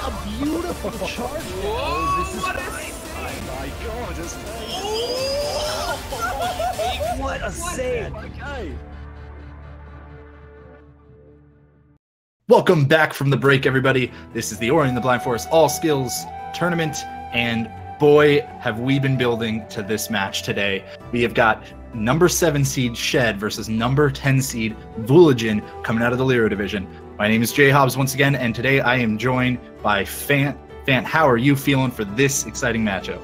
A beautiful charge. Whoa, This is fine. Oh my god. What a save. Okay. Welcome back from the break, everybody. This is the Ori and the Blind Forest All Skills Tournament, and boy, have we been building to this match today. We have got number 7 seed Shed versus number 10 seed Vulajin coming out of the Lyra division. My name is Jay Hobbs once again, and today I am joined by Fant. Fant, how are you feeling for this exciting matchup?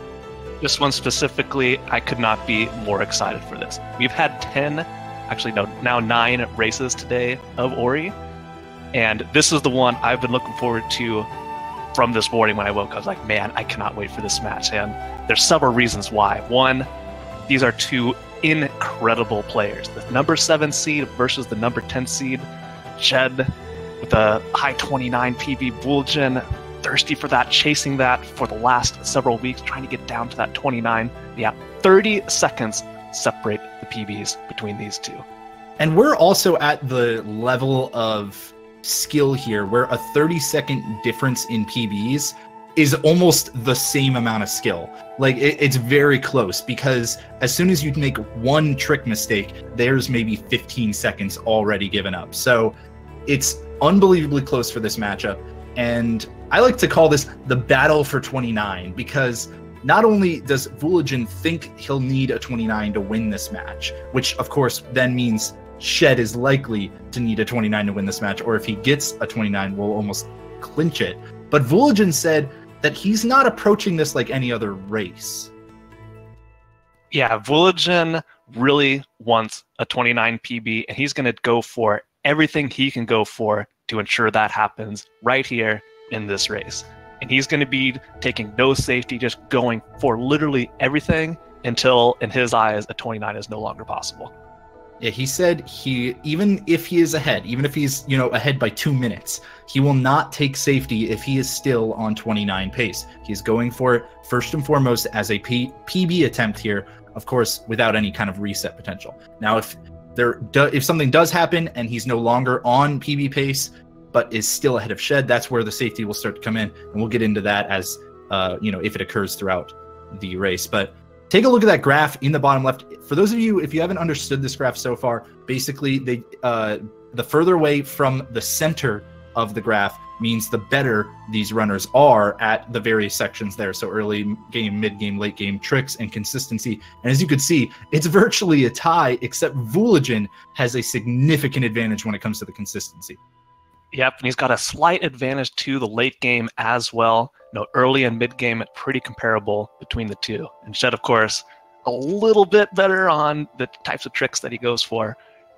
This one specifically, I could not be more excited for this. We've had 10, actually no, now 9 races today of Ori. And this is the one I've been looking forward to from this morning when I woke up. I was like, man, I cannot wait for this match. And there's several reasons why. One, these are two incredible players. The number 7 seed versus the number 10 seed. Shed with a high 29 PB. Vulajin, thirsty for that, chasing that for the last several weeks, trying to get down to that 29. Yeah, 30 seconds separate the PBs between these two. And we're also at the level of skill here where a 30-second difference in PBs is almost the same amount of skill. Like it's very close, because as soon as you make one trick mistake, there's maybe 15 seconds already given up. So it's unbelievably close for this matchup. And I like to call this the battle for 29, because not only does Vulajin think he'll need a 29 to win this match, which of course then means Shed is likely to need a 29 to win this match, or if he gets a 29, will almost clinch it. But Vulajin said that he's not approaching this like any other race. Yeah, Vulajin really wants a 29 PB, and he's going to go for everything he can go for to ensure that happens right here in this race. And he's going to be taking no safety, just going for literally everything until, in his eyes, a 29 is no longer possible. Yeah, he said even if he is ahead, even if he's, ahead by 2 minutes, he will not take safety if he is still on 29 pace. He's going for it first and foremost as a PB attempt here, of course, without any kind of reset potential. Now, if something does happen and he's no longer on PB pace, but is still ahead of Shed, that's where the safety will start to come in, and we'll get into that as, if it occurs throughout the race. But take a look at that graph in the bottom left. For those of you, if you haven't understood this graph so far, basically the further away from the center of the graph means the better these runners are at the various sections there. So early game, mid game, late game, tricks, and consistency. And as you can see, it's virtually a tie, except Vulajin has a significant advantage when it comes to the consistency. Yep, and he's got a slight advantage to the late game as well. Early and mid game, pretty comparable between the two. And Shed, of course, a little bit better on the types of tricks that he goes for.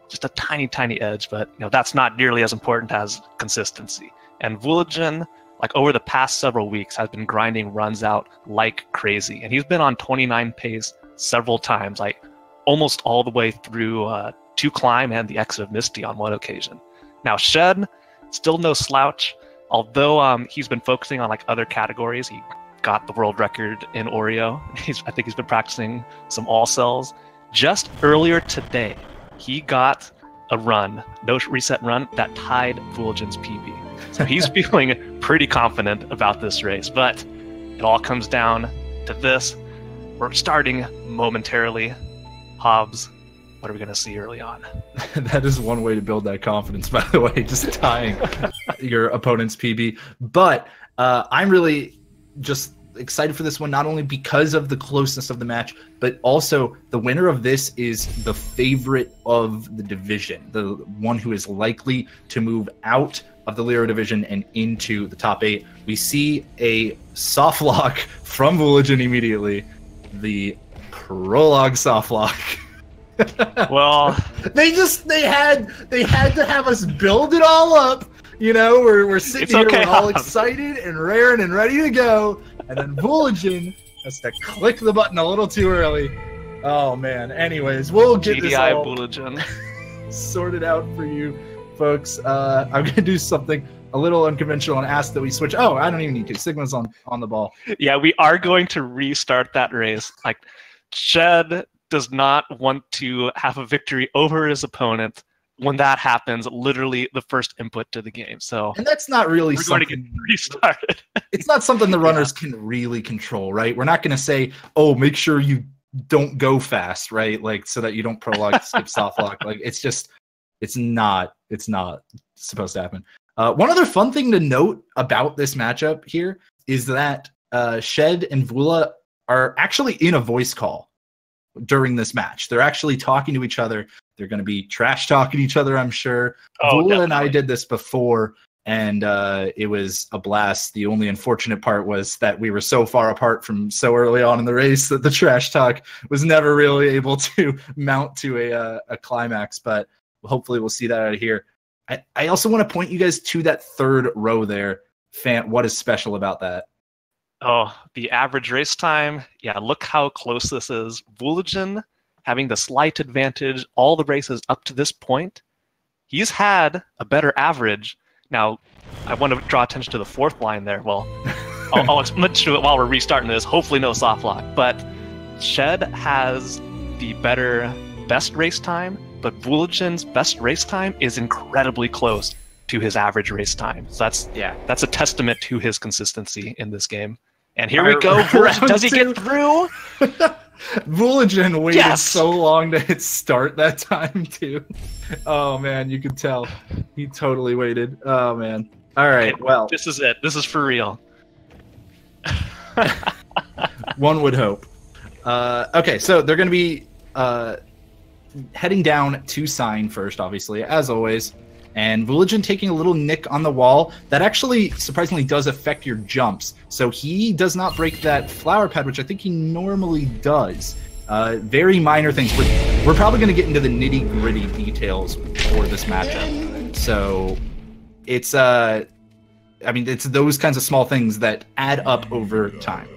Just a tiny, tiny edge, but that's not nearly as important as consistency. And Vulajin, like over the past several weeks, has been grinding runs out like crazy. And he's been on 29 pace several times, like almost all the way through 2 Climb and the exit of Misty on one occasion. Now, Shed, still no slouch, although he's been focusing on like other categories. He got the world record in Oreo. I think he's been practicing some all cells. Just earlier today, he got a run, no reset run, that tied Vulajin's PB. So he's feeling pretty confident about this race, but it all comes down to this. We're starting momentarily. Hobbs, what are we going to see early on? That is one way to build that confidence, by the way, just tying your opponent's PB. But I'm really just excited for this one, not only because of the closeness of the match, but also the winner of this is the favorite of the division, the one who is likely to move out of the Lyra division and into the top 8. We see a soft lock from Vulajin immediately, the prologue soft lock. Well, they had to have us build it all up. We're sitting here, okay, we're all excited and raring and ready to go, and then Vulajin has to click the button a little too early. Oh man. Anyways, we'll get this all Vulajin sorted out for you folks. I'm gonna do something a little unconventional and ask that we switch. Oh, I don't even need to. Sigma's on the ball. Yeah, we are going to restart that race. Like, Shed does not want to have a victory over his opponent when that happens, literally the first input to the game. So And that's not really we're going to get something restarted. it's not something the runners can really control, right? We're not going to say, "Oh, make sure you don't go fast," right? Like so that you don't prolong skip soft lock. Like it's not supposed to happen. One other fun thing to note about this matchup here is that Shed and Vula are actually in a voice call during this match. They're actually talking to each other. They're going to be trash talking each other, I'm sure. Vula and I did this before, and it was a blast. The only unfortunate part was that we were so far apart from so early on in the race that the trash talk was never really able to mount to a climax, but hopefully we'll see that out of here. I also want to point you guys to that third row there. What is special about that? Oh, the average race time. Yeah, look how close this is. Vulajin having the slight advantage all the races up to this point. He's had a better average. Now, I want to draw attention to the fourth line there. Well, I'll mention it while we're restarting this. Hopefully no soft lock. But Shed has the best race time, but Vulajin's best race time is incredibly close to his average race time. So that's a testament to his consistency in this game. And here we go. Does he get through? Vulajin waited so long to hit start that time too. Oh man, you could tell. He totally waited. Oh man. All right, well. This is it. This is for real. One would hope. Okay, so they're going to be heading down to sign first, obviously, as always. And Vulajin taking a little nick on the wall. That actually, surprisingly, does affect your jumps. So he does not break that flower pad, which I think he normally does. Very minor things. We're probably going to get into the nitty-gritty details for this matchup. So it's, it's those kinds of small things that add up over time.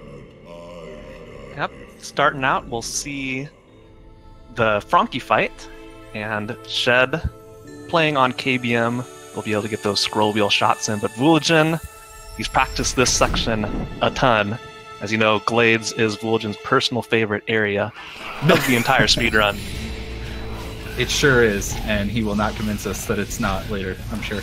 Yep. Starting out, we'll see the Frankie fight. And Shed playing on KBM, we'll be able to get those scroll wheel shots in. But Vulajin, he's practiced this section a ton. As you know, Glades is Vulajin's personal favorite area of the entire speedrun. It sure is, and he will not convince us that it's not later, I'm sure.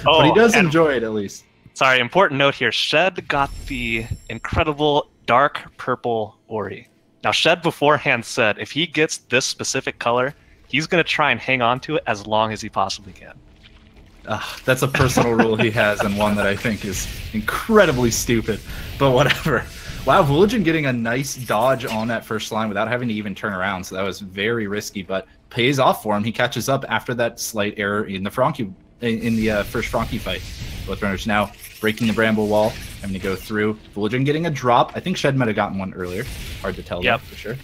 But he does enjoy it, at least. Sorry, important note here. Shed got the incredible dark purple Ori. Now, Shed beforehand said if he gets this specific color, he's going to try and hang on to it as long as he possibly can. That's a personal rule he has, and one that I think is incredibly stupid, but whatever. Wow, Vulajin getting a nice dodge on that first line without having to even turn around, so that was very risky, but pays off for him. He catches up after that slight error in the first Frankie fight. Both runners now breaking the bramble wall, having to go through. Vulajin getting a drop. I think Shed might have gotten one earlier. Hard to tell, though, for sure.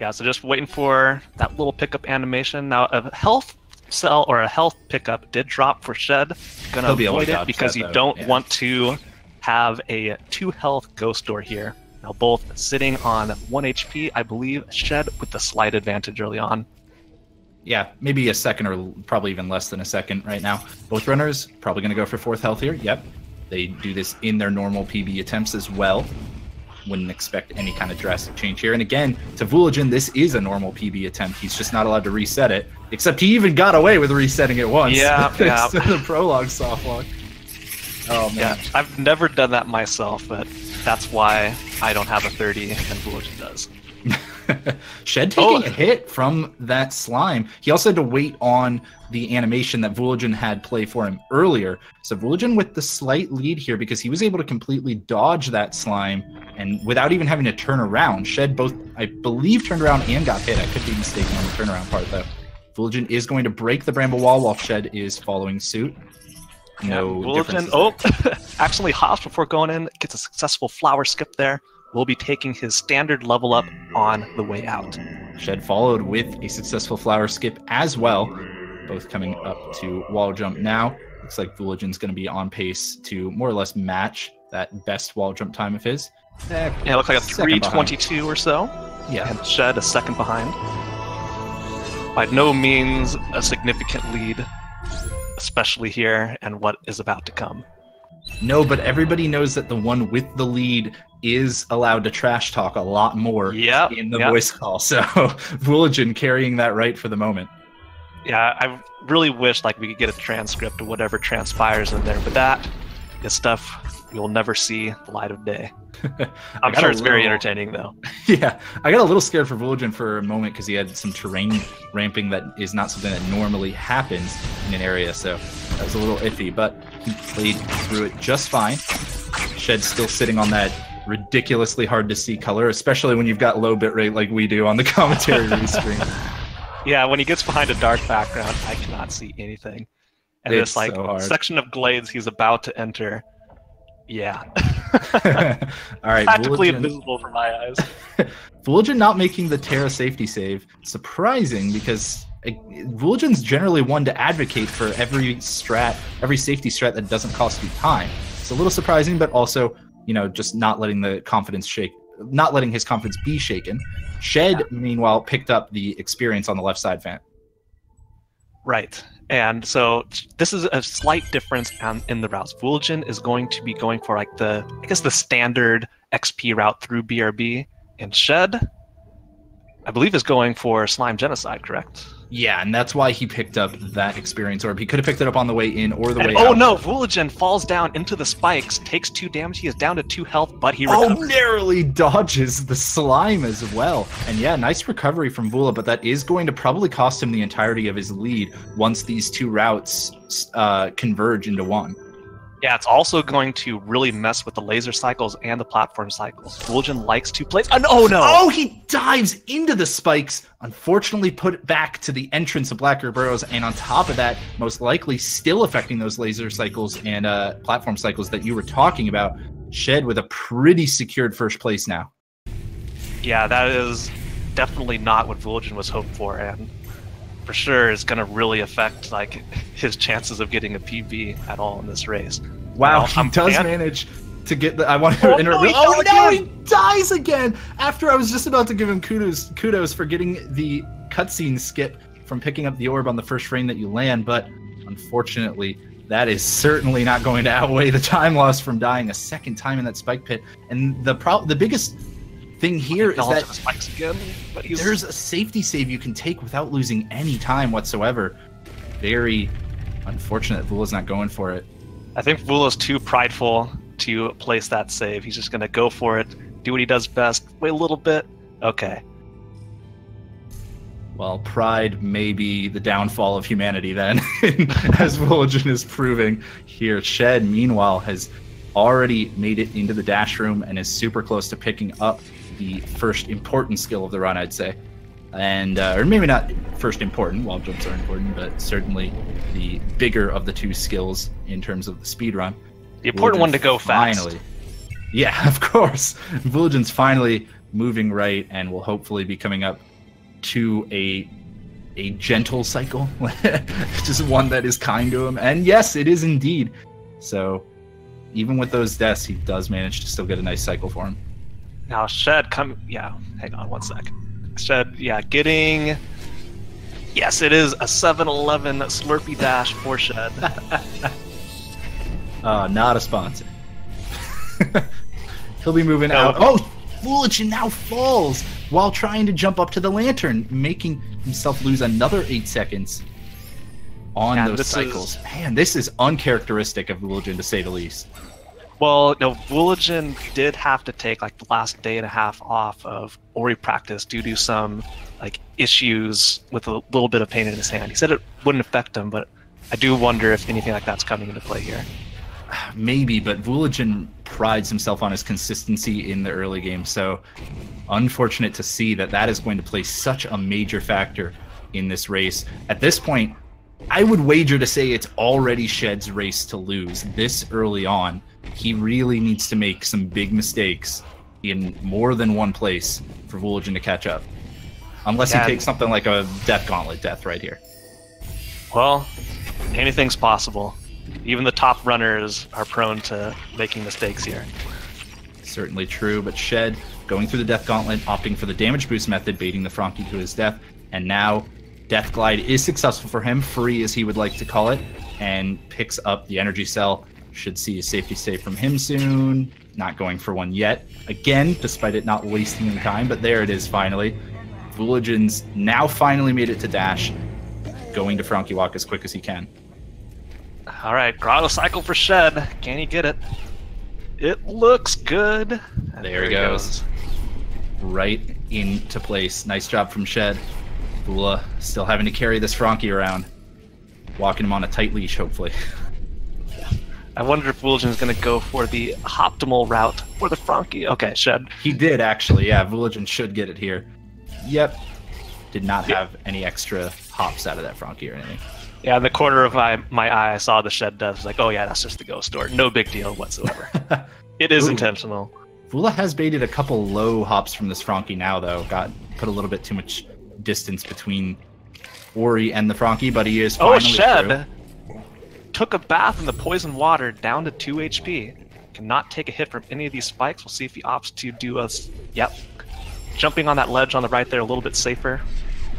Yeah, so just waiting for that little pickup animation. Now, a health cell or a health pickup did drop for Shed. Gonna avoid it because you don't want to have a 2 health ghost door here. Now, both sitting on 1 HP, I believe. Shed with the slight advantage early on. Yeah, maybe a second or probably even less than a second right now. Both runners probably going to go for 4th health here. Yep, they do this in their normal PB attempts as well. Wouldn't expect any kind of drastic change here. And again, to Vulajin, this is a normal PB attempt. He's just not allowed to reset it. Except he even got away with resetting it once. Yeah, yeah. The prologue softlock. Oh, man. Yeah, I've never done that myself, but that's why I don't have a 30 and Vulajin does. Shed taking a hit from that slime. He also had to wait on the animation that Vulajin had play for him earlier. So Vulajin with the slight lead here because he was able to completely dodge that slime and without even having to turn around. Shed both, I believe, turned around and got hit. I could be mistaken on the turnaround part, though. Vulajin is going to break the bramble wall while Shed is following suit. No difference. Actually hops before going in, gets a successful flower skip there. Will be taking his standard level up on the way out. Shed followed with a successful flower skip as well. Both coming up to wall jump now. Looks like Vulajin's going to be on pace to more or less match that best wall jump time of his. Yeah, it looks like a 3:22 or so. Yeah. And Shed a second behind. By no means a significant lead, especially here and what is about to come. No, but everybody knows that the one with the lead is allowed to trash talk a lot more in the voice call. So Vulajin carrying that right for the moment. Yeah, I really wish like we could get a transcript of whatever transpires in there, but that is stuff you'll never see the light of day. I'm sure it's very entertaining though. Yeah, I got a little scared for Vulajin for a moment because he had some terrain ramping that is not something that normally happens in an area, so that was a little iffy, but he played through it just fine. Shed's still sitting on that ridiculously hard to see color, especially when you've got low bitrate like we do on the commentary screen. Yeah, when he gets behind a dark background, I cannot see anything. And It's this like so section of glades he's about to enter, yeah. All right, Practically invisible for my eyes. Vulajin not making the Terra safety save. Surprising, because Vulajin's generally one to advocate for every safety strat that doesn't cost you time. It's a little surprising, but also, you know, just not letting his confidence be shaken. Shed, meanwhile, picked up the experience on the left side vent. Right. And so this is a slight difference in the routes. Vulajin is going to be going for like the standard XP route through BRB, and Shed, I believe, is going for Slime Genocide, correct? Yeah, and that's why he picked up that experience orb. He could have picked it up on the way in or the way out. Oh no, Vulajin falls down into the spikes, takes 2 damage, he is down to 2 health, but he recovers. Narrowly dodges the slime as well. And yeah, nice recovery from Vula, but that is going to probably cost him the entirety of his lead once these 2 routes converge into one. Yeah, it's also going to really mess with the laser cycles and the platform cycles. Vulajin likes to place... Oh, no! Oh, he dives into the spikes, unfortunately put it back to the entrance of Blacker Burrows, and on top of that, most likely still affecting those laser cycles and platform cycles that you were talking about. Shed with a pretty secured first place now. Yeah, that is definitely not what Vulajin was hoped for, and for sure is going to really affect like his chances of getting a PB at all in this race. Wow, he does manage to get the... I want to interrupt. He dies again! After I was just about to give him kudos for getting the cutscene skip from picking up the orb on the first frame that you land, but unfortunately, that is certainly not going to outweigh the time loss from dying a second time in that spike pit. And the biggest thing here is that spikes again, but there's a safety save you can take without losing any time whatsoever. Very unfortunate Vula's not going for it. I think Vula's too prideful to place that save. He's just going to go for it, do what he does best, wait a little bit. Okay. Well, pride may be the downfall of humanity then, as Vulajin is proving here. Shed, meanwhile, has already made it into the dash room and is super close to picking up the first important skill of the run, I'd say. And or maybe not first important, wall jumps are important, but certainly the bigger of the 2 skills in terms of the speed run. The important one to go fast. Finally. Yeah, of course. Vulajin's finally moving right and will hopefully be coming up to a gentle cycle. Just one that is kind to him. And yes, it is indeed. So even with those deaths, he does manage to still get a nice cycle for him. Now Shed hang on one sec. Shed, getting... Yes, it is a 7-Eleven Slurpee Dash for Shed. Not a sponsor. He'll be moving out. Oh, Vulajin now falls while trying to jump up to the lantern, making himself lose another 8 seconds on those cycles. Man, this is uncharacteristic of Vulajin, to say the least. Well, no, Vulajin did have to take like the last day and a half off of Ori practice due to some like issues with a little bit of pain in his hand. He said it wouldn't affect him, but I do wonder if anything like that's coming into play here. Maybe, but Vulajin prides himself on his consistency in the early game, so unfortunate to see that is going to play such a major factor in this race. At this point, I would wager to say it's already Shed's race to lose this early on. He really needs to make some big mistakes in more than one place for Vulajin to catch up. Unless he takes something like a Death Gauntlet death right here. Well, anything's possible. Even the top runners are prone to making mistakes here. Certainly true, but Shed going through the Death Gauntlet, opting for the damage boost method, baiting the Frankie to his death, and now Death Glide is successful for him, free as he would like to call it, and picks up the energy cell. Should see a safety save from him soon. Not going for one yet. Again, despite it not wasting any time, but there it is finally. Vulajin's now finally made it to dash. going to Frankie Walk as quick as he can. All right, Grotto Cycle for Shed. Can he get it? It looks good. And there he goes. Right into place. Nice job from Shed. Vula still having to carry this Frankie around. Walking him on a tight leash, hopefully. I wonder if Vulajin is going to go for the optimal route for the Frankie. Okay, Shed. He did, actually. Yeah, Vulajin should get it here. Yep. Did not have any extra hops out of that Frankie or anything. Yeah, in the corner of my eye, I saw the Shed death. I was like, oh yeah, that's just the ghost door. No big deal whatsoever. It is intentional. Vula has baited a couple low hops from this Frankie now, though. Put a little bit too much distance between Ori and the Frankie, but he is finally Shed took a bath in the poison water down to 2 HP. Cannot take a hit from any of these spikes. We'll see if he opts to do us. Yep. Jumping on that ledge on the right there, a little bit safer.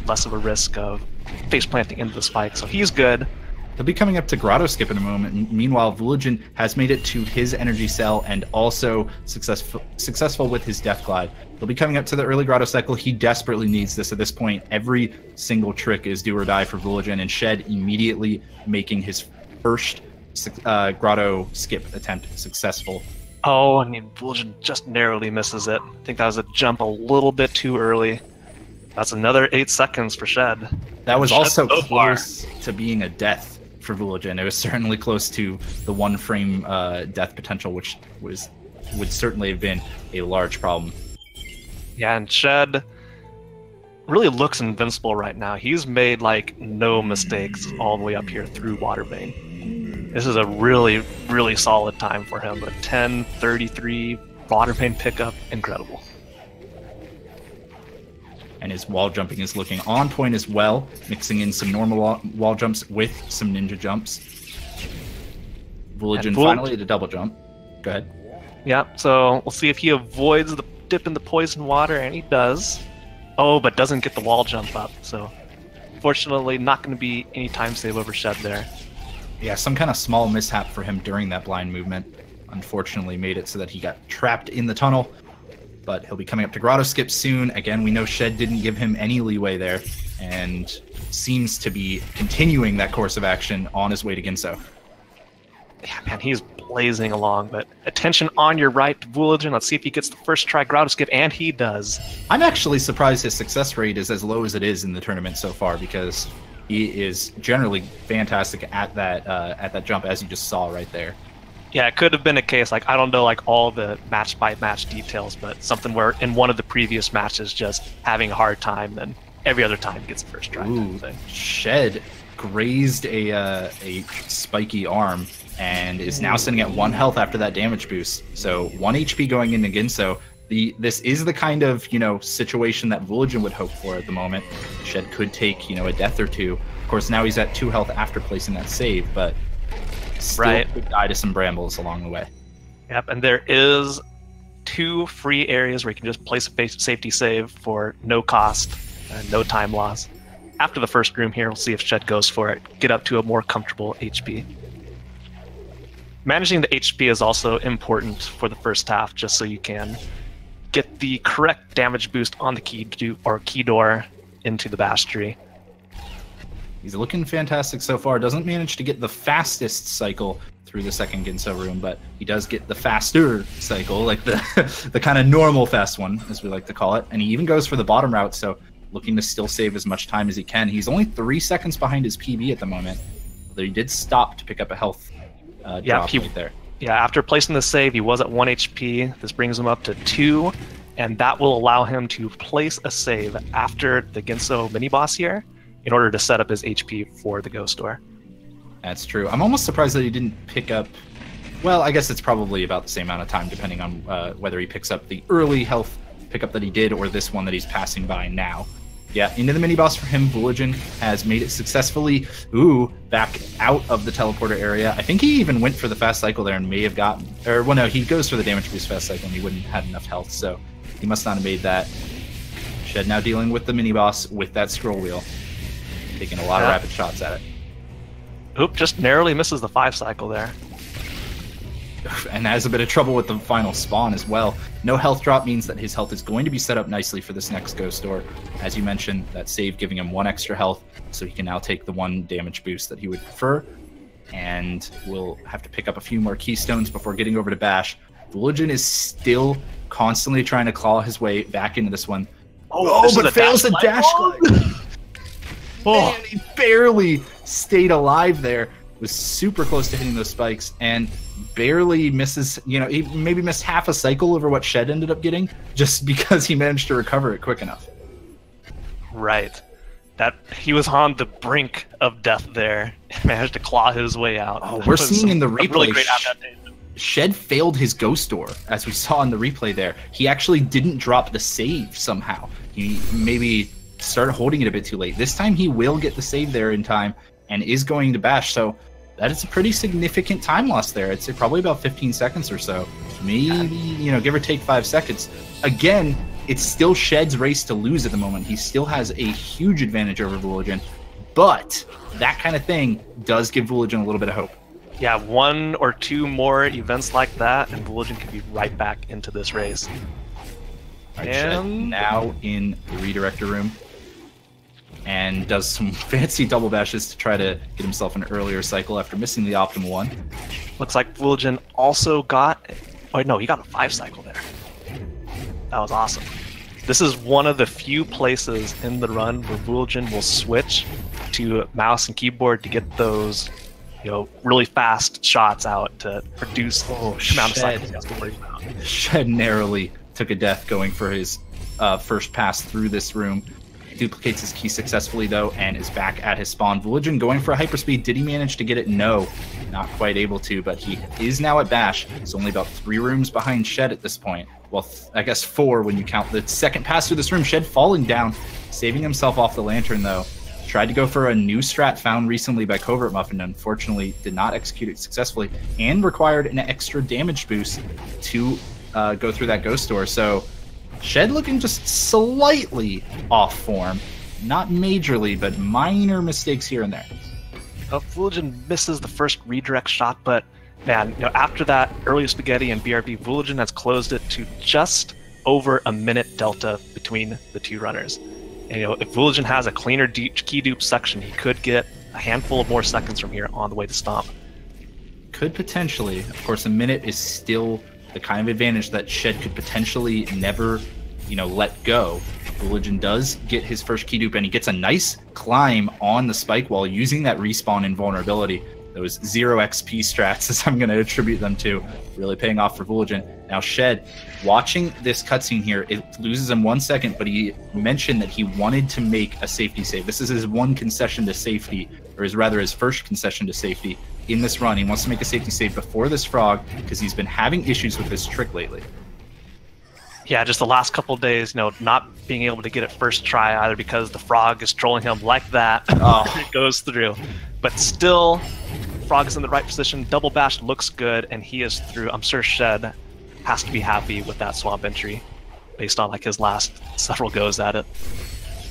Less of a risk of face planting into the spike, so he's good. He'll be coming up to Grotto Skip in a moment. Meanwhile, Vulajin has made it to his energy cell and also successful with his Death Glide. He'll be coming up to the early Grotto Cycle. He desperately needs this at this point. Every single trick is do or die for Vulajin, and Shed immediately making his first Grotto Skip attempt successful. Oh, I mean, Vulajin just narrowly misses it. I think that was a jump a little bit too early. That's another 8 seconds for Shed. That was also close to being a death for Vulajin. It was certainly close to the 1 frame death potential, which would certainly have been a large problem. Yeah, and Shed really looks invincible right now. He's made like no mistakes all the way up here through Waterbane. This is a really, really solid time for him. A 10:33 Waterbane pickup, incredible. And his wall jumping is looking on point as well, mixing in some normal wall jumps with some ninja jumps. Vulajin finally at a double jump. Go ahead. Yeah, so we'll see if he avoids the dip in the poison water, and he does. Oh, but doesn't get the wall jump up, so fortunately not going to be any time save over Shed there. Yeah, some kind of small mishap for him during that blind movement. Unfortunately made it so that he got trapped in the tunnel. But he'll be coming up to Grotto Skip soon. Again, we know Shed didn't give him any leeway there, and seems to be continuing that course of action on his way to Ginso. Yeah, man, he's blazing along, but attention on your right to Vulajin. Let's see if he gets the first try Grotto Skip, and he does. I'm actually surprised his success rate is as low as it is in the tournament so far, because he is generally fantastic at that jump, as you just saw right there. Yeah, it could have been a case, like, I don't know, like, all the match-by-match details, but something where in one of the previous matches just having a hard time, then every other time gets the first try. Ooh, Shed grazed a spiky arm and is now sitting at 1 health after that damage boost. So 1 HP going into Ginso. This is the kind of, situation that Vulajin would hope for at the moment. Shed could take, a death or two. Of course, now he's at 2 health after placing that save, but still could die to some brambles along the way. Yep, and there is 2 free areas where you can just place a safety save for no cost and no time loss. After the first room here, we'll see if Shed goes for it. Get up to a more comfortable HP. Managing the HP is also important for the first half, just so you can get the correct damage boost on the key door into the Bash tree. He's looking fantastic so far. Doesn't manage to get the fastest cycle through the second Ginso room, but he does get the faster cycle, like the kind of normal fast one, as we like to call it. And he even goes for the bottom route, so looking to still save as much time as he can. He's only 3 seconds behind his PB at the moment, although he did stop to pick up a health drop right there. Yeah, after placing the save, he was at 1 HP. This brings him up to 2, and that will allow him to place a save after the Ginso mini-boss here, in order to set up his HP for the Ghost Door. That's true. I'm almost surprised that he didn't pick up... Well, I guess it's probably about the same amount of time, depending on whether he picks up the early health pickup that he did, or this one that he's passing by now. Yeah, into the mini-boss for him. Vulajin has made it successfully, back out of the teleporter area. I think he even went for the fast cycle there and may have gotten... Or, well, no, he goes for the damage boost fast cycle and he wouldn't have enough health, so he must not have made that. Shed now dealing with the mini-boss with that scroll wheel. Taking a lot of rapid shots at it. Oop, just narrowly misses the 5 cycle there. and has a bit of trouble with the final spawn as well. No health drop means that his health is going to be set up nicely for this next Ghost Door. As you mentioned, that save giving him 1 extra health, so he can now take the 1 damage boost that he would prefer. And we'll have to pick up a few more keystones before getting over to Bash. Vulajin is still constantly trying to claw his way back into this one. Oh, but fails the dash glide. Oh, man, he barely stayed alive there. Was super close to hitting those spikes and barely misses. You know, he maybe missed half a cycle over what Shed ended up getting just because he managed to recover it quick enough. Right. That he was on the brink of death there. Managed to claw his way out. Oh, we're seeing in the replay. Really great adaptation. Shed failed his Ghost Door, as we saw in the replay there. He actually didn't drop the save somehow. He maybe started holding it a bit too late. This time he will get the save there in time and is going to Bash. So that is a pretty significant time loss there. I'd say probably about 15 seconds or so. Maybe, you know, give or take 5 seconds. Again, it's still Shed's race to lose at the moment. He still has a huge advantage over Vulajin. But that kind of thing does give Vulajin a little bit of hope. Yeah, 1 or 2 more events like that, and Vulajin can be right back into this race. Right, Shed now in the redirector room and does some fancy double bashes to try to get himself an earlier cycle after missing the optimal one. Looks like Vulajin also got... Oh, no, he got a 5 cycle there. That was awesome. This is one of the few places in the run where Vulajin will switch to mouse and keyboard to get those, you know, really fast shots out to reduce the amount of cycles he has to worry about. Shed narrowly took a death going for his first pass through this room. Duplicates his key successfully, though, and is back at his spawn. Vulajin going for a hyperspeed. Did he manage to get it? No, not quite able to, but he is now at Bash. It's only about 3 rooms behind Shed at this point. Well, I guess 4 when you count the second pass through this room. Shed falling down, saving himself off the lantern, though. Tried to go for a new strat found recently by Covert Muffin, unfortunately did not execute it successfully, and required an extra damage boost to go through that Ghost Door. So Shed looking just slightly off form. Not majorly, but minor mistakes here and there. Vulajin misses the first redirect shot, but man, you know, after that early spaghetti and BRB, Vulajin has closed it to just over a minute delta between the 2 runners. And, you know, if Vulajin has a cleaner key dupe section, he could get a handful of more seconds from here on the way to Stomp. Could potentially. Of course, a minute is still the kind of advantage that Shed could potentially never, you know, let go. Vulajin does get his first key dupe, and he gets a nice climb on the spike while using that respawn invulnerability. Those 0 XP strats, as I'm going to attribute them to, really paying off for Vulajin. Now Shed, watching this cutscene here, it loses him 1 second, but he mentioned that he wanted to make a safety save. This is his 1 concession to safety, or his first concession to safety in this run. He wants to make a safety save before this frog because he's been having issues with this trick lately. Yeah, just the last couple of days, you know, not being able to get it first try either because the frog is trolling him like that. It goes through. But still, frog is in the right position. Double bash looks good, and he is through. I'm sure Shed has to be happy with that swamp entry based on like his last several goes at it.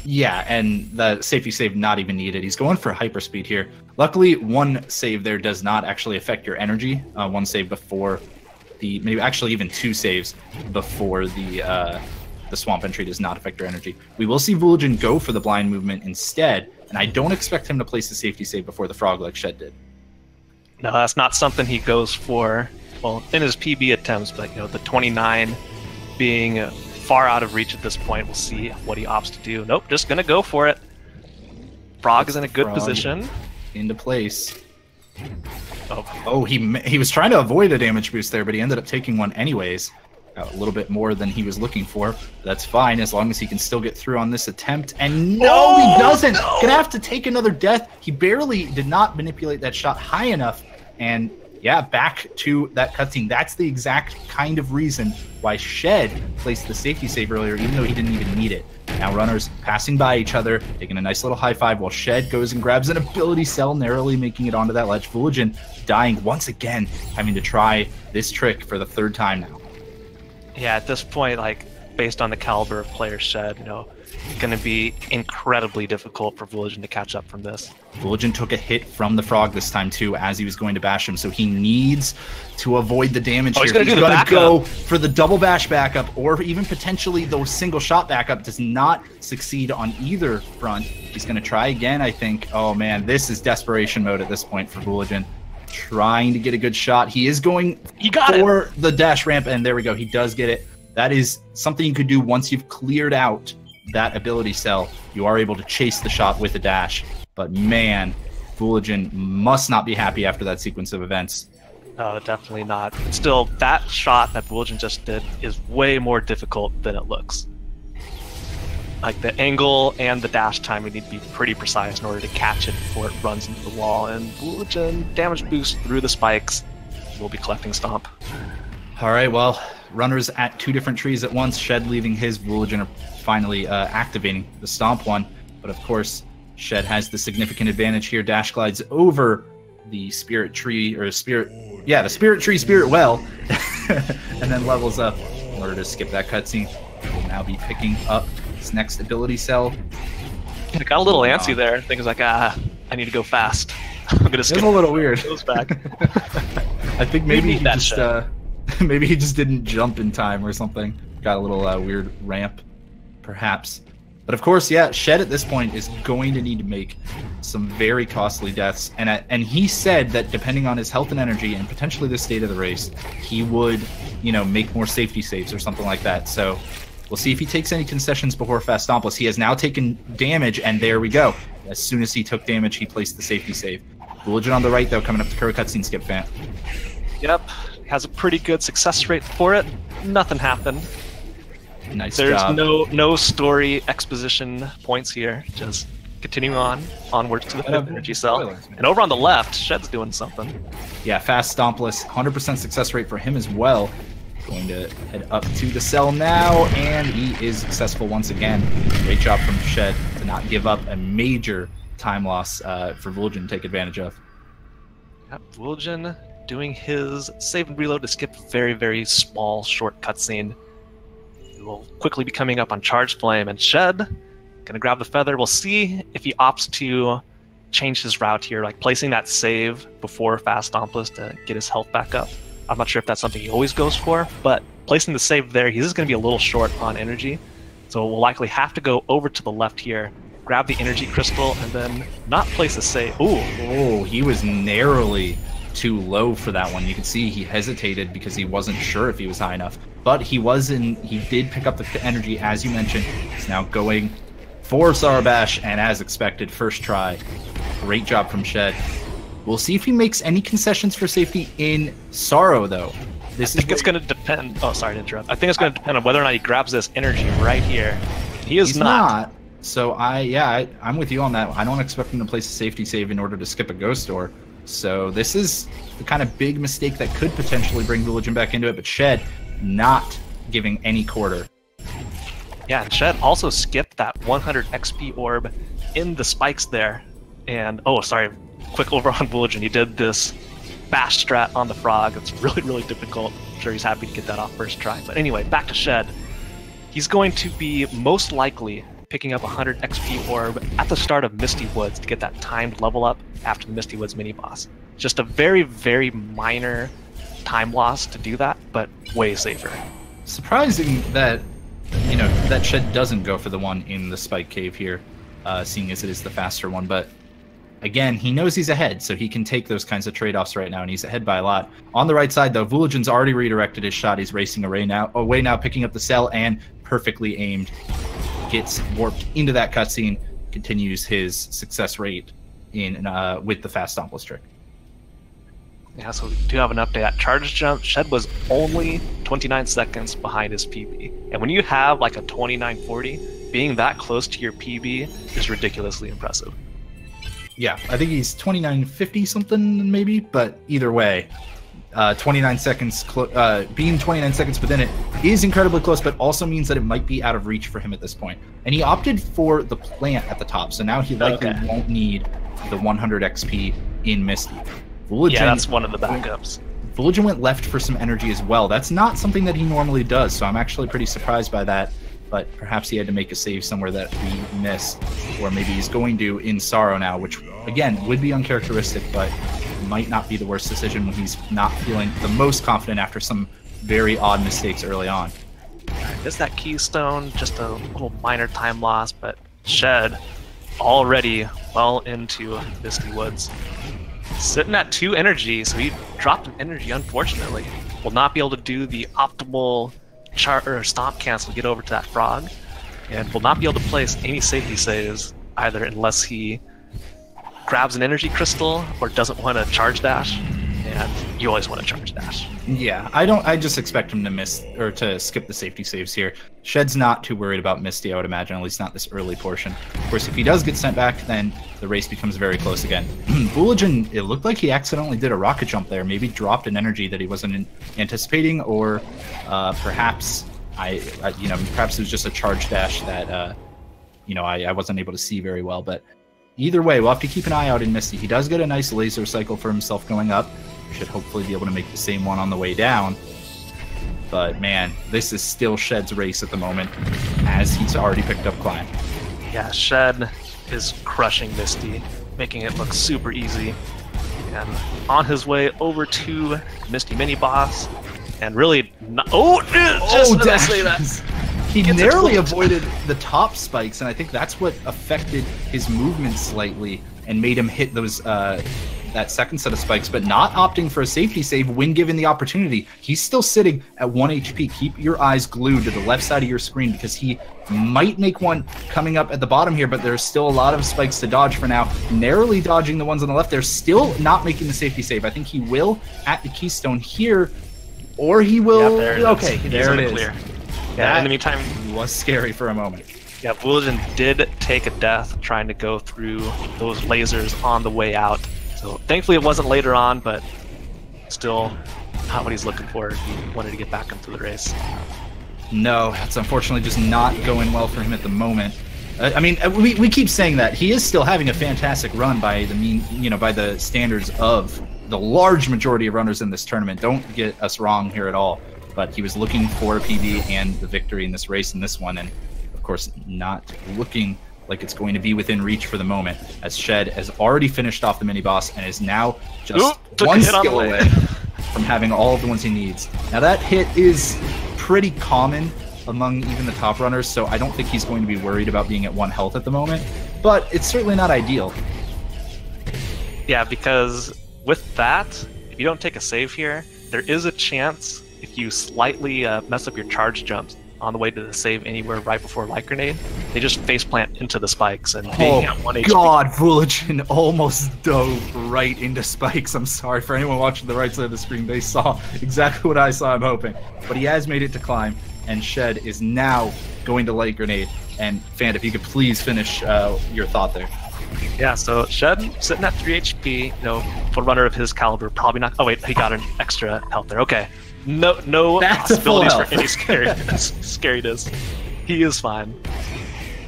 Yeah, and the safety save not even needed. He's going for hyperspeed here. Luckily, 1 save there does not actually affect your energy. 1 save before the, maybe actually even 2 saves before the swamp entry does not affect your energy. We will see Vulajin go for the blind movement instead, and I don't expect him to place the safety save before the frog like Shed did. No, that's not something he goes for, well, in his PB attempts, but, you know, the 29 being far out of reach at this point. We'll see what he opts to do. Nope, just going to go for it. Frog is in a good position. Into place. Oh, he was trying to avoid a damage boost there, but he ended up taking one anyways. A little bit more than he was looking for. That's fine as long as he can still get through on this attempt. And no, he doesn't. Gonna have to take another death. He barely did not manipulate that shot high enough. And yeah, back to that cutscene. That's the exact kind of reason why Shed placed the safety save earlier, even though he didn't even need it. Now runners passing by each other, taking a nice little high five while Shed goes and grabs an ability cell, narrowly making it onto that ledge. Vulajin dying once again, having to try this trick for the 3rd time now. Yeah, at this point, like, based on the caliber of player Shed, you know, It's going to be incredibly difficult for Vulajin to catch up from this. Vulajin took a hit from the frog this time too as he was going to bash him, so he needs to avoid the damage here. He's going to go for the double bash backup, or even potentially the single shot backup. Does not succeed on either front. He's going to try again, I think. Oh man, this is desperation mode at this point for Vulajin. Trying to get a good shot. He is going for the dash ramp, and there we go. He does get it. That is something you could do once you've cleared out that ability cell. You are able to chase the shot with a dash. But man, Vulajin must not be happy after that sequence of events. No, definitely not. But still, that shot that Vulajin just did is way more difficult than it looks. Like, the angle and the dash timing need to be pretty precise in order to catch it before it runs into the wall. And Vulajin, damage boost through the spikes, will be collecting Stomp. All right, well, runners at two different trees at once. Shed leaving his, Vulajin are finally activating the Stomp one. But of course, Shed has the significant advantage here. Dash glides over the Spirit Tree, or Spirit... Yeah, the Spirit Tree, Spirit Well. And then levels up in order to skip that cutscene. Will now be picking up his next ability cell. I got a little antsy there. Things like, I need to go fast. I'm going to skip. It's a little weird. Goes back. I think maybe he just... maybe he just didn't jump in time or something. Got a little weird ramp, perhaps. But of course, yeah, Shed at this point is going to need to make some very costly deaths. And he said that depending on his health and energy and potentially the state of the race, he would, you know, make more safety saves or something like that. So we'll see if he takes any concessions before Fast Stompless. He has now taken damage, and there we go. As soon as he took damage, he placed the safety save. Vulajin on the right, though, coming up to Kuro cutscene skip fan. Yep, has a pretty good success rate for it. Nothing happened. Nice There's job. no story exposition points here. Just continuing onwards to the fifth energy cell. And over on the left, Shed's doing something. Yeah, Fast Stompless, 100% success rate for him as well. Going to head up to the cell now, and he is successful once again. Great job from Shed to not give up a major time loss for Vulajin to take advantage of. Yep, Vulajin doing his save and reload to skip a very, very small, short cutscene. He will quickly be coming up on Charged Flame, and Shed gonna grab the feather. We'll see if he opts to change his route here, like placing that save before Fast Stompless to get his health back up. I'm not sure if that's something he always goes for, but placing the save there, he's just gonna be a little short on energy. So we'll likely have to go over to the left here, grab the energy crystal, and then not place a save. Ooh. Oh, he was narrowly too low for that one. You can see he hesitated because he wasn't sure if he was high enough. But he did pick up the energy, as you mentioned. He's now going for Sarabash, and as expected, first try. Great job from Shed. We'll see if he makes any concessions for safety in Sorrow, though. I think it's going to depend... Oh, sorry to interrupt. I think it's going to depend on whether or not he grabs this energy right here. He's not. So I'm with you on that. I don't expect him to place a safety save in order to skip a ghost door. So this is the kind of big mistake that could potentially bring Vulajin back into it, but Shed not giving any quarter. Yeah, and Shed also skipped that 100 XP orb in the spikes there. And, oh, sorry, quick over on Vulajin. He did this bash strat on the frog. It's really, really difficult. I'm sure he's happy to get that off first try. But anyway, back to Shed. He's going to be most likely picking up 100 XP orb at the start of Misty Woods to get that timed level up after the Misty Woods mini-boss. Just a very, very minor time loss to do that, but way safer. Surprising that, you know, that Shed doesn't go for the one in the Spike Cave here, seeing as it is the faster one, but again, he knows he's ahead, so he can take those kinds of trade-offs right now, and he's ahead by a lot. On the right side, though, Vulajin's already redirected his shot. He's racing away now, picking up the cell, and perfectly aimed. Gets warped into that cutscene, continues his success rate in with the Fast Stompless trick. Yeah, so we do have an update. At Charge Jump, Shed was only 29 seconds behind his PB. And when you have like a 2940, being that close to your PB is ridiculously impressive. Yeah, I think he's 2950 something maybe, but either way, 29 seconds, being 29 seconds within it is incredibly close, but also means that it might be out of reach for him at this point. And he opted for the plant at the top, so now he likely won't need the 100 XP in Misty. Vulajin, yeah, that's one of the backups. Vulajin went left for some energy as well. That's not something that he normally does, so I'm actually pretty surprised by that. but perhaps he had to make a save somewhere that he missed, or maybe he's going to in Sorrow now, which again would be uncharacteristic, but might not be the worst decision when he's not feeling the most confident after some very odd mistakes early on. Is that Keystone, just a little minor time loss, but Shed already well into Misty Woods. Sitting at 2 energy, so he dropped an energy, unfortunately. Will not be able to do the optimal stomp cancel to get over to that frog, and will not be able to place any safety saves either unless he grabs an energy crystal or doesn't want to charge dash, and you always want to charge dash. Yeah, I just expect him to miss or to skip the safety saves here. Shed's not too worried about Misty, I would imagine, at least not this early portion. Of course, if he does get sent back, then the race becomes very close again. Vulajin, it looked like he accidentally did a rocket jump there, maybe dropped an energy that he wasn't anticipating, or perhaps perhaps it was just a charge dash that I wasn't able to see very well. But either way, we'll have to keep an eye out in Misty. He does get a nice laser cycle for himself going up. Should hopefully be able to make the same one on the way down. But man, this is still Shed's race at the moment, as he's already picked up Climb. Yeah, Shed is crushing Misty, making it look super easy. And on his way over to Misty Mini Boss, and really say that. He narrowly avoided the top spikes, and I think that's what affected his movement slightly and made him hit those that second set of spikes, but not opting for a safety save when given the opportunity. He's still sitting at 1 HP. Keep your eyes glued to the left side of your screen, because he might make one coming up at the bottom here, but there's still a lot of spikes to dodge for now. Narrowly dodging the ones on the left. They're still not making the safety save. I think he will at the Keystone here, or he will... Yeah, there it okay, is. there it is. Clear. Yeah, in the meantime... was scary for a moment. Yeah, Vulajin did take a death trying to go through those lasers on the way out. So thankfully it wasn't later on, but still not what he's looking for if he wanted to get back into the race. No, that's unfortunately just not going well for him at the moment. I mean, we keep saying that. He is still having a fantastic run by the by the standards of the large majority of runners in this tournament. Don't get us wrong here at all. But he was looking for a PB and the victory in this race in this one, and of course not looking like it's going to be within reach for the moment, as Shed has already finished off the mini boss and is now just one skill away from having all of the ones he needs. Now that hit is pretty common among even the top runners, so I don't think he's going to be worried about being at 1 health at the moment, but it's certainly not ideal. Yeah, because with that, if you don't take a save here, there is a chance if you slightly mess up your charge jumps on the way to the save anywhere right before Light Grenade, they just faceplant into the spikes, and being at 1 HP. God, Vulajin almost dove right into spikes. I'm sorry for anyone watching the right side of the screen. They saw exactly what I saw, I'm hoping. But he has made it to Climb, and Shed is now going to Light Grenade. And Fant, if you could please finish your thought there. Yeah, so Shed sitting at 3 HP, for a runner of his caliber, probably not... Oh wait, he got an extra health there. Okay. No possibilities for any scariness. He is fine.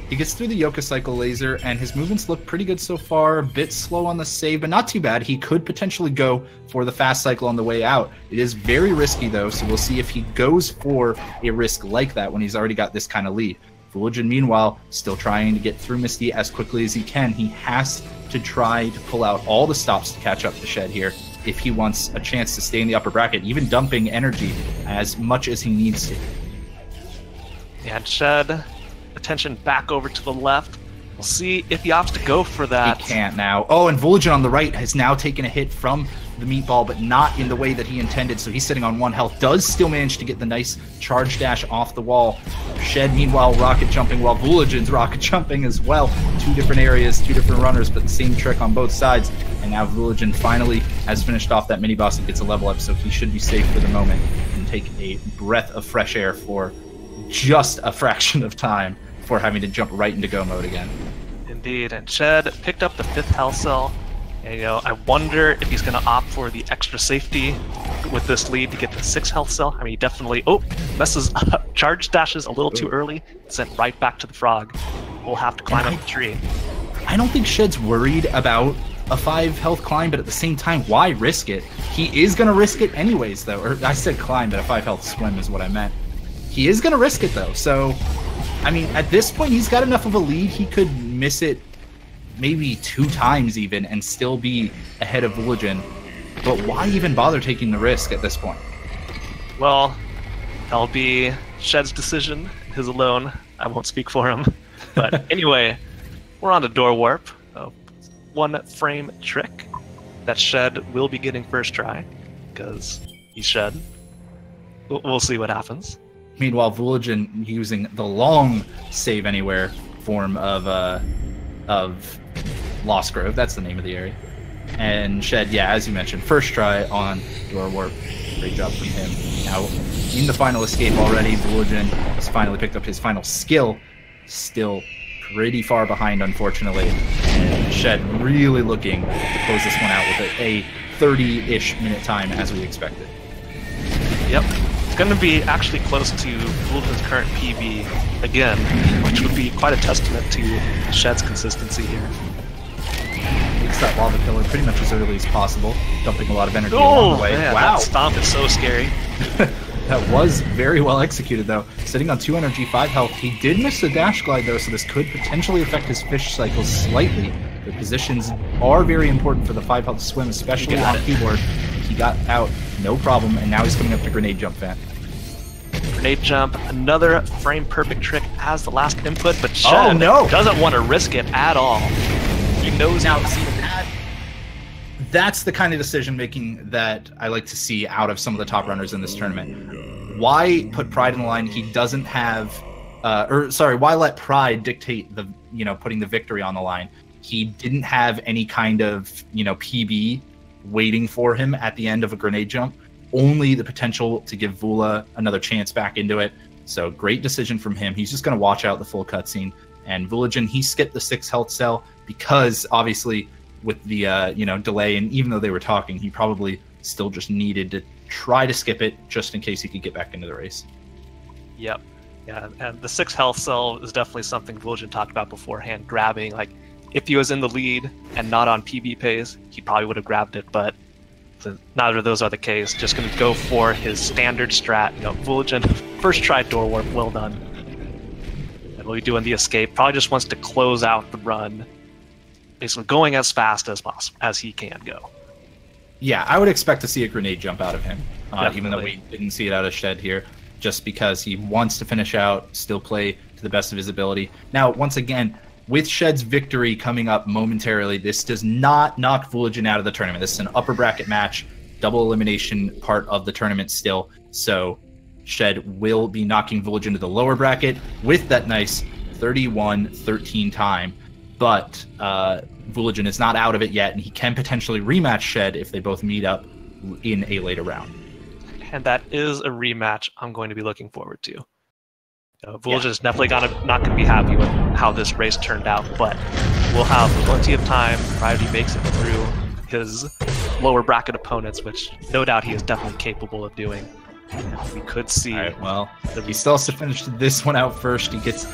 He gets through the Yoka Cycle laser, and his movements look pretty good so far. A bit slow on the save, but not too bad. He could potentially go for the fast cycle on the way out. It is very risky, though, so we'll see if he goes for a risk like that when he's already got this kind of lead. Vulajin, meanwhile, still trying to get through Misty as quickly as he can. He has to try to pull out all the stops to catch up to Shed here if he wants a chance to stay in the upper bracket, even dumping energy as much as he needs to. And Shed, attention back over to the left. We'll see if he opts to go for that. He can't now. Oh, and Vulajin on the right has now taken a hit from the meatball, but not in the way that he intended, so he's sitting on 1 health. Does still manage to get the nice charge dash off the wall. Shed, meanwhile, rocket jumping, while Vulajin's rocket jumping as well. 2 different areas, 2 different runners, but the same trick on both sides. And now Vulajin finally has finished off that mini boss and gets a level up, so he should be safe for the moment and take a breath of fresh air for just a fraction of time before having to jump right into go mode again. Indeed, and Shed picked up the 5th health cell. And, I wonder if he's going to opt for the extra safety with this lead to get the 6th health cell. I mean, he definitely messes up, charge dashes a little too early, sent right back to the frog. We'll have to climb up the tree. I don't think Shed's worried about a 5 health climb, but at the same time, why risk it? He is going to risk it anyways, though. Or I said climb, but a 5 health swim is what I meant. He is going to risk it, though, so I mean, at this point, he's got enough of a lead. He could miss it maybe 2 times even and still be ahead of Vulajin. But why even bother taking the risk at this point? Well, that'll be Shed's decision, his alone. I won't speak for him. But anyway, we're on to Door Warp, a 1-frame trick that Shed will be getting first try, because he's Shed. We'll see what happens. Meanwhile, Vulajin using the long save anywhere form of Lost Grove. That's the name of the area. And Shed, yeah, as you mentioned, first try on Door Warp. Great job from him. Now, in the final escape already, Vulajin has finally picked up his final skill. Still pretty far behind, unfortunately. And Shed really looking to close this one out with a 30-ish minute time, as we expected. Yep. It's going to be actually close to Vulajin's current PB again, which would be quite a testament to Shed's consistency here. Takes that lava pillar pretty much as early as possible, dumping a lot of energy along the way. Man, wow, that stomp is so scary. That was very well executed, though. Sitting on 2 energy, 5 health. He did miss the dash glide, though, so this could potentially affect his fish cycles slightly. The positions are very important for the 5 health swim, especially on keyboard. He got out, no problem, and now he's coming up to grenade jump, Fan. Grenade jump, another frame perfect trick as the last input, but Shed doesn't want to risk it at all. He knows now. See, that's the kind of decision making that I like to see out of some of the top runners in this tournament. Why put Pride in the line? He doesn't have, why let Pride dictate the, putting the victory on the line? He didn't have any kind of, PB waiting for him at the end of a grenade jump. Only the potential to give Vula another chance back into it. So great decision from him. He's just going to watch out the full cutscene. And Vulajin, he skipped the 6 health cell because obviously with the delay, and even though they were talking, he probably still just needed to try to skip it just in case he could get back into the race. Yep. Yeah, and the 6 health cell is definitely something Vulajin talked about beforehand, grabbing. Like, if he was in the lead and not on PB pace, he probably would have grabbed it, but neither of those are the case. Just going to go for his standard strat. Vulajin, first try Door Warp, well done. And we'll be doing the escape. Probably just wants to close out the run, basically going as fast as possible as he can go. Yeah, I would expect to see a grenade jump out of him, even though we didn't see it out of Shed here, just because he wants to finish out, still play to the best of his ability. Now, once again, with Shed's victory coming up momentarily, this does not knock Vulajin out of the tournament. This is an upper bracket match, double elimination part of the tournament still. So Shed will be knocking Vulajin to the lower bracket with that nice 31-13 time. But Vulajin is not out of it yet, and he can potentially rematch Shed if they both meet up in a later round. And that is a rematch I'm going to be looking forward to. Vulajin is definitely not going to be happy with how this race turned out, but we'll have plenty of time provided he makes it through his lower bracket opponents, which no doubt he is definitely capable of doing. We could see. All right, well, he still has to finish this one out first. He gets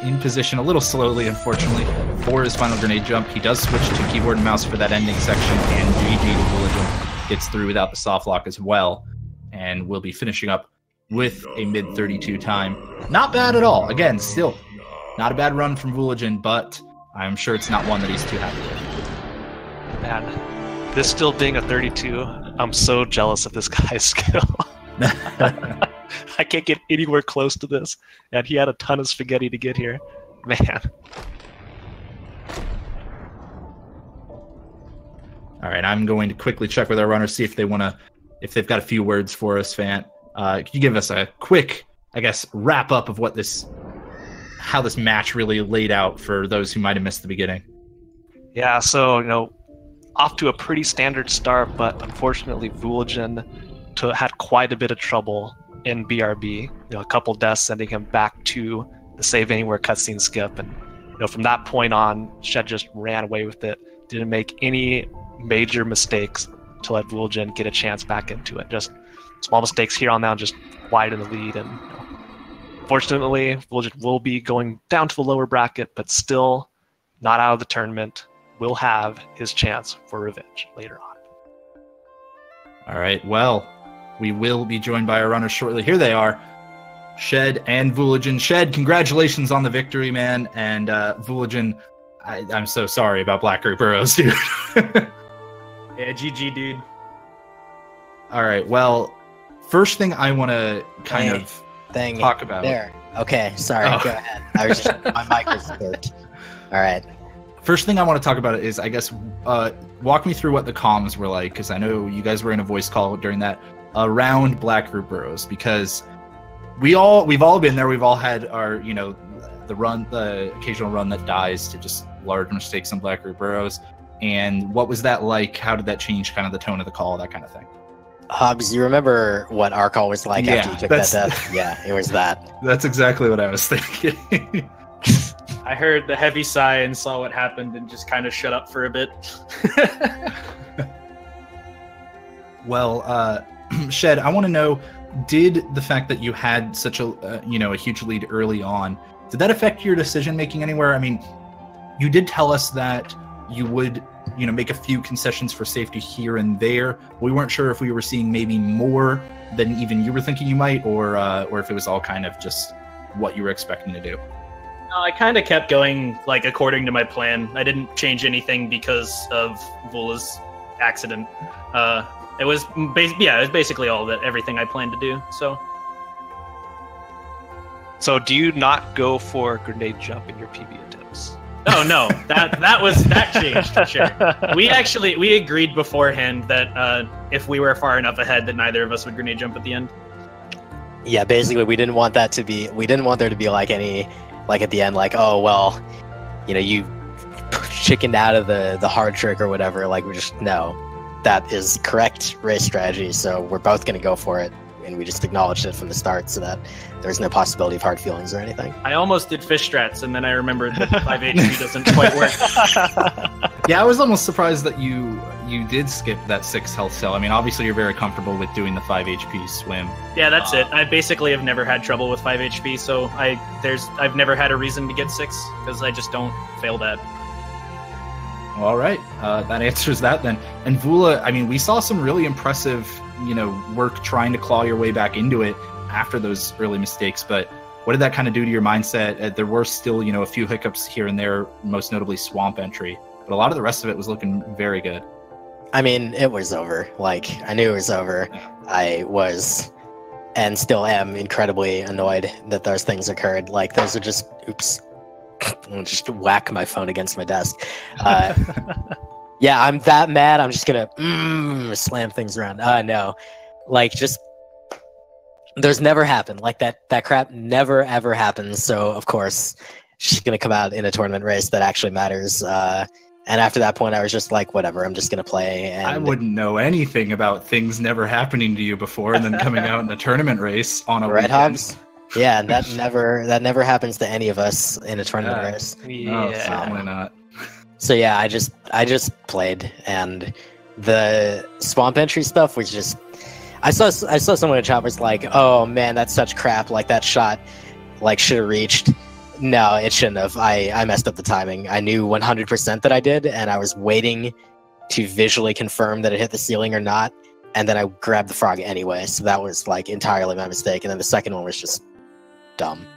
in position a little slowly, unfortunately, for his final grenade jump. He does switch to keyboard and mouse for that ending section, and GG to Vulajin gets through without the soft lock as well, and we'll be finishing up with a mid-32 time. Not bad at all. Again, still not a bad run from Vulajin, but I'm sure it's not one that he's too happy with. Man, this still being a 32, I'm so jealous of this guy's skill. I can't get anywhere close to this, and he had a ton of spaghetti to get here. Man. All right, I'm going to quickly check with our runners, see if they've got a few words for us, Fant. Can you give us a quick, I guess, wrap up of how this match really laid out for those who might have missed the beginning? Yeah, so, off to a pretty standard start, but unfortunately Vulajin had quite a bit of trouble in BRB. A couple deaths sending him back to the save anywhere cutscene skip, and from that point on, Shed just ran away with it. Didn't make any major mistakes to let Vulajin get a chance back into it. Just small mistakes here on down, just widen the lead, and fortunately, Vulajin will be going down to the lower bracket, but still not out of the tournament. Will have his chance for revenge later on. All right, well, we will be joined by our runners shortly. Here they are. Shed and Vulajin. Shed, congratulations on the victory, man. And Vulajin, I'm so sorry about Black Group Burrows, dude. Yeah, GG, dude. All right, well, first thing I want to kind of talk about. There. Okay, sorry, go ahead. I was just, my mic was burped. All right. First thing I want to talk about is, I guess, walk me through what the comms were like, because I know you guys were in a voice call during that around Black Group Burrows, because we've all been there. We've all had our, the occasional run that dies to just large mistakes on Black Group Burrows. And what was that like? How did that change kind of the tone of the call, that kind of thing? Hobbs, you remember what our call was like after you took that death? Yeah, it was that. That's exactly what I was thinking. I heard the heavy sigh and saw what happened and just kind of shut up for a bit. Well, Shed, I want to know, did the fact that you had such a huge lead early on, did that affect your decision making anywhere? I mean, you did tell us that you would, make a few concessions for safety here and there. We weren't sure if we were seeing maybe more than even you were thinking you might, or if it was all kind of just what you were expecting to do. No, I kind of kept going according to my plan. I didn't change anything because of Vula's accident. It was basically everything I planned to do. So do you not go for grenade jump in your PB attempts? Oh no, that changed. Sure. We agreed beforehand that if we were far enough ahead, that neither of us would grenade jump at the end. Yeah, basically, we didn't want there to be any at the end, oh well, you chickened out of the hard trick or whatever. We just no, that is correct race strategy. So we're both gonna go for it, and we just acknowledged it from the start, so that there's no possibility of hard feelings or anything. I almost did fish strats, and then I remembered that 5 HP doesn't quite work. Yeah, I was almost surprised that you did skip that 6 health cell. I mean, obviously you're very comfortable with doing the 5 HP swim. Yeah, that's it. I basically have never had trouble with 5 HP, so I've never had a reason to get 6, because I just don't fail that. All right, that answers that then. And Vula, I mean, we saw some really impressive, work trying to claw your way back into it after those early mistakes, but what did that kind of do to your mindset? There were still, a few hiccups here and there, most notably swamp entry, but a lot of the rest of it was looking very good. I mean, it was over. I knew it was over. I was, and still am, incredibly annoyed that those things occurred. Those are just, oops. I'll just whack my phone against my desk. Yeah, I'm that mad. I'm just gonna slam things around. No, there's never happened. That crap never ever happens. So of course she's gonna come out in a tournament race that actually matters. And after that point, I was just whatever. I'm just gonna play. And I wouldn't know anything about things never happening to you before, and then coming out in the tournament race on a right, Hobbs. Yeah, that never happens to any of us in a tournament race. Yeah, no, certainly not. So yeah, I just played, and the swamp entry stuff was just. I saw someone in chat was "Oh man, that's such crap! That shot, should have reached." No, it shouldn't have. I messed up the timing. I knew 100% that I did, and I was waiting to visually confirm that it hit the ceiling or not, and then I grabbed the frog anyway. So that was entirely my mistake. And then the second one was just dumb.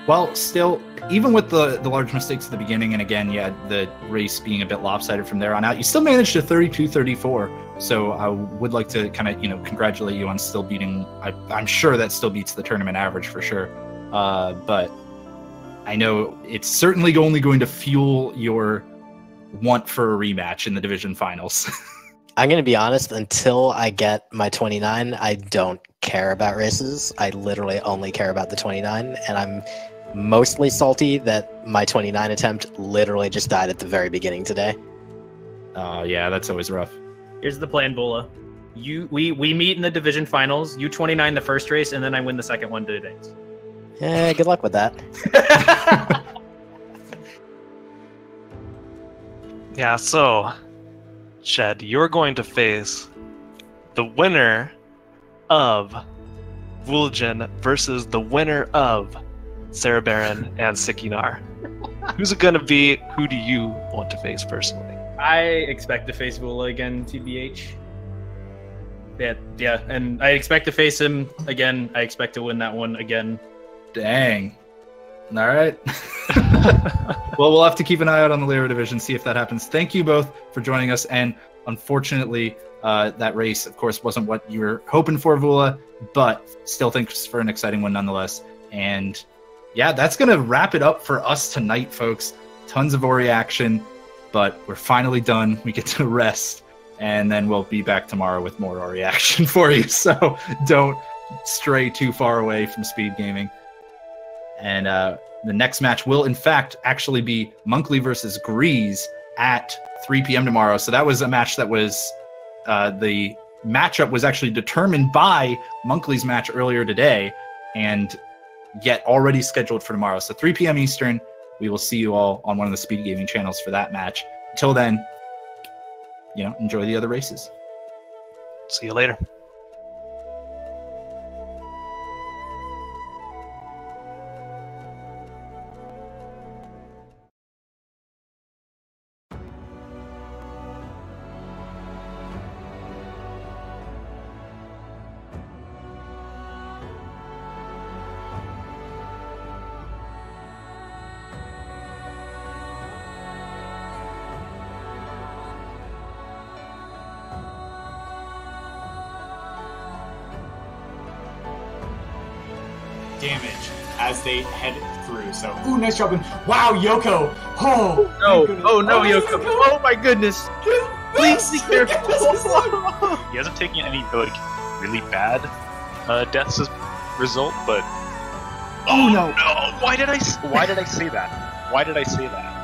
Well, still, even with the large mistakes at the beginning, and again, the race being a bit lopsided from there on out, you still managed to 32-34. So I would like to kind of, congratulate you on still beating. I'm sure that still beats the tournament average for sure. But I know it's certainly only going to fuel your want for a rematch in the division finals. I'm going to be honest, until I get my 29, I don't care about races. I literally only care about the 29, and I'm mostly salty that my 29 attempt literally just died at the very beginning today. Yeah, that's always rough. Here's the plan, Bula. We meet in the division finals. You 29 the first race, and then I win the second one today. Yeah, good luck with that. Yeah, so, Shed, you're going to face the winner of Vulajin versus the winner of Sarah Baron and Sikinar. Who's it going to be? Who do you want to face personally? I expect to face Vula again, TBH. Yeah, and I expect to face him again. I expect to win that one again. Dang. All right. Well, we'll have to keep an eye out on the Lyra division, see if that happens. Thank you both for joining us. And unfortunately, that race, of course, wasn't what you were hoping for, Vula, but still thanks for an exciting one nonetheless. And yeah, that's going to wrap it up for us tonight, folks. Tons of Ori action, but we're finally done. We get to rest, and then we'll be back tomorrow with more Ori action for you. So don't stray too far away from speed gaming. And the next match will, in fact, actually be Monkley versus Grease at 3 p.m. tomorrow. So that was a match that was the matchup was actually determined by Monkley's match earlier today, and yet already scheduled for tomorrow. So 3 p.m. Eastern, we will see you all on one of the speed gaming channels for that match. Until then, enjoy the other races. See you later. Damage as they head through. So, ooh, nice job. Wow, Yoko. Oh, No, Yoko. Oh my goodness. Please be careful. He hasn't taken any really bad deaths as a result, but no! Why did I say that? Why did I say that?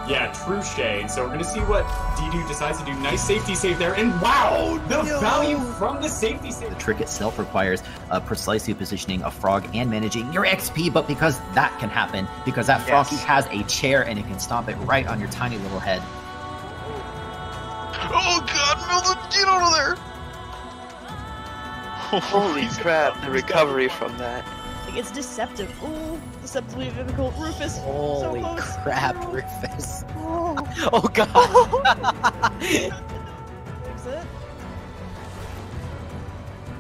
Yeah, true shade. So we're going to see what Didu decides to do. Nice safety save there. And wow, the value from the safety save. The trick itself requires precisely positioning a frog and managing your XP, but because that can happen, because that froggy has a chair and it can stomp it right on your tiny little head. Oh god, Milton, get out of there! Holy crap, the recovery from that. Like, it's deceptive. Ooh, deceptively difficult. Rufus. Holy so close. crap, Rufus. Oh, Oh god. Fix it.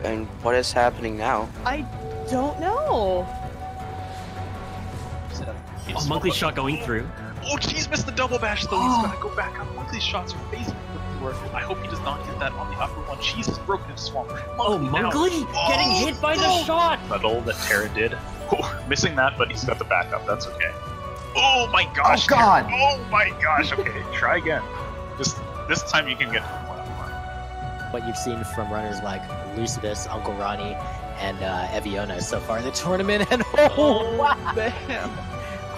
And what is happening now? I don't know. Oh, Monkley's shot going through. Oh jeez, missed the double bash though. He's gotta go back up. Monkley's shots are phasing the floor. I hope he does not get that on the upper one. Jesus, broken his swamp. Monkley getting hit by the shot. Metal that Terra did. Oh, missing that, but he's got the backup. That's okay. Oh my gosh. Oh god. Oh my gosh. Okay, try again. This time you can get to the platform. What you've seen from runners like Lucidus, Uncle Ronnie, and Eviona so far in the tournament, and oh wow. Damn.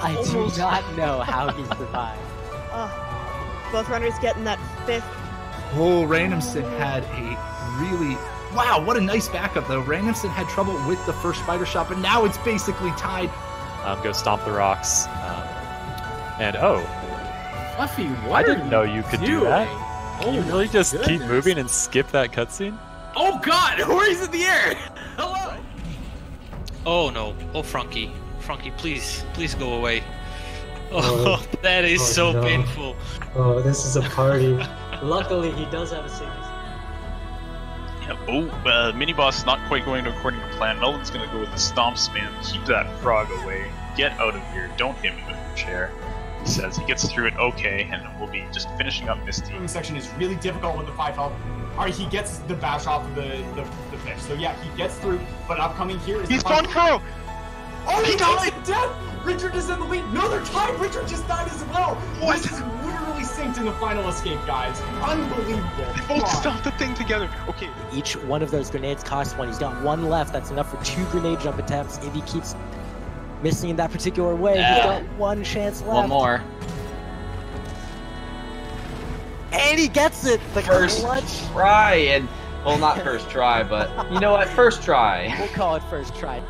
I do not know how he survived. Both runners getting that fifth. Oh, Randomson had a really... Wow, what a nice backup, though. Randomson had trouble with the first spider shot, but now it's basically tied. Go stomp the rocks. And oh, Fluffy, what I didn't know you could do that. Oh, Can you really just keep moving and skip that cutscene? Oh god, Ori's in the air! Hello! Oh no. Oh, Frankie. Frankie, please go away. Oh, that is so no. painful. Oh, this is a party. Luckily, he does have a safety. Yeah, mini boss not quite going according to plan. Melvin's gonna go with the stomp spam. Keep that frog away. Get out of here. Don't hit me with your chair. He says he gets through it okay, and we'll be just finishing up Misty. The section is really difficult with the 5 health. Alright, he gets the bash off of the fish. So yeah, he gets through, but upcoming here is... He's gone through! Oh, he died! Death! Richard is in the lead. No, they're tied. Richard just died as well. What? This is literally synced in the final escape, guys. Unbelievable. They both stopped the thing together. Okay. Each one of those grenades costs one. He's got one left. That's enough for 2 grenade jump attempts. If he keeps missing in that particular way, he's got one chance left. One more. And he gets it! The First try, and... Well, not first try, but... You know what? First try. We'll call it first try.